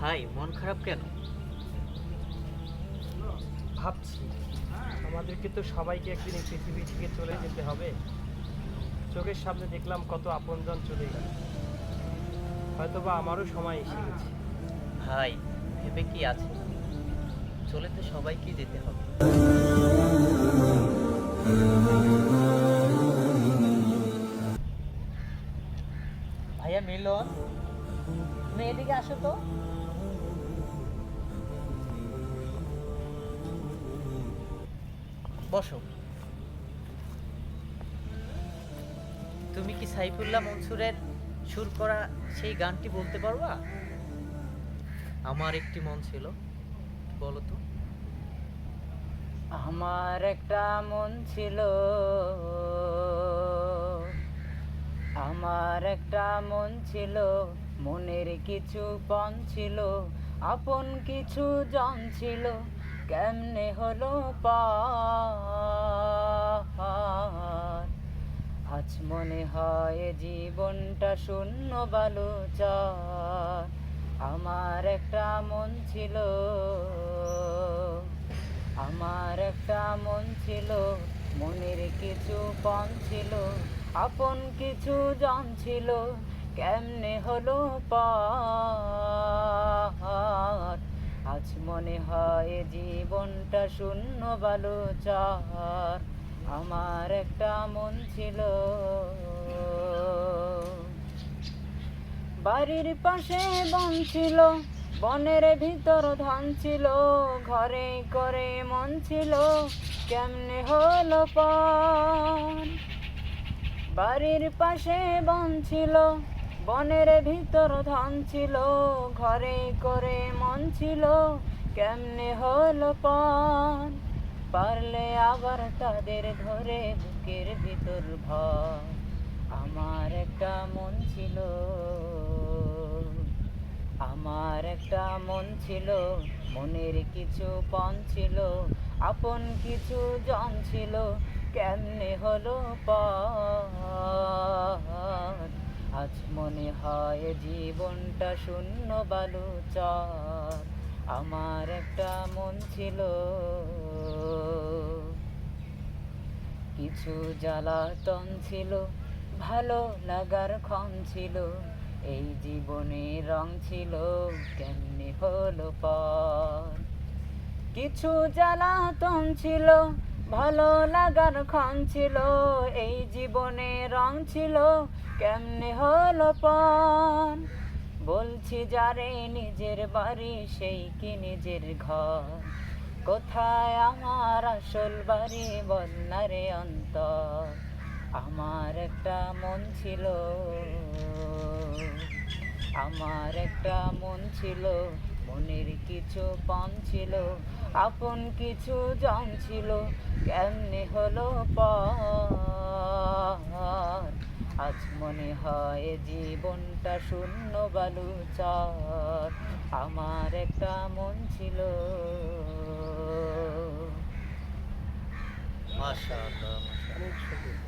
ভাই মন খারাপ কেন? ভাবছি আমাদেরকে তো সবাইকে একদিন এই পৃথিবী থেকে চলে যেতে হবে। চোখের সামনে দেখলাম কত আপনজন চলে গেল, হয়তোবা আমারও সময় এসে গেছে। ভাই ভেবে কি আছে, চলে তো সবাইকে যেতে হবে। ভাইয়া মিলন, তুমি এদিকে আসো তো। বসো। তুমি কি সাইফুল্লাহ মনসুরের সুর করা সেই গানটি বলতে পারবা? আমার একটি মন ছিল, বলো তো। আমার একটা মন ছিল, আমার একটা মন ছিল, মনের কিছু পণ ছিল, আপন কিছু জন ছিল, কেমনে হলো পার। আজ মনে হয় জীবনটা শূন্য বালুচর। আমার একটা মন ছিল, আমার একটা মন ছিল, মনের কিছু পণ ছিল, আপন কিছু জন ছিল, কেমনে হলো পার। আজ মনে হয় জীবনটা শূন্য বালুচর। আমার একটা মন ছিল। বাড়ির পাশে বন ছিল, বনের ভিতর ধান ছিল, ঘরে করে মন ছিল, কেমনে হলো পার। বাড়ির পাশে বন ছিল, বনের ভিতর ধান ছিল, ঘরে করে মন ছিল, কেমনে হলো পার। পারলে আবার তাদের ধরে বুকের ভিতর ভর। আমার একটা মন ছিল, আমার একটা মন ছিল, মনের কিছু পণ ছিল, আপন কিছু জন ছিল, কেমনে হলো পার। আজ মনে হয় জীবনটা শূন্য বালুচর। আমার একটা মন ছিল। কিছু জ্বালাতন ছিল, ভালো লাগার ক্ষণ ছিল, এই জীবনে রং ছিল, কেমনে হলো পার। কিছু জ্বালাতন ছিল, ভালো লাগার ক্ষণ ছিল, এই জীবনে রং ছিল, কেমনে হলো পার। বলছি যারে নিজের বাড়ি সেই কি নিজের ঘর, কোথায় আমার আসল বাড়ি বল না রে অন্তর। আমার একটা মন ছিল, আমার একটা মন ছিল, মনের কিছু পণ ছিল, আপন কিছু জন ছিল, কেমনে হলো পার। আজ মনে হয় জীবনটা শূন্য বালুচর। আমার একটা মন ছিল। মাশাআল্লাহ, অনেক সুন্দর।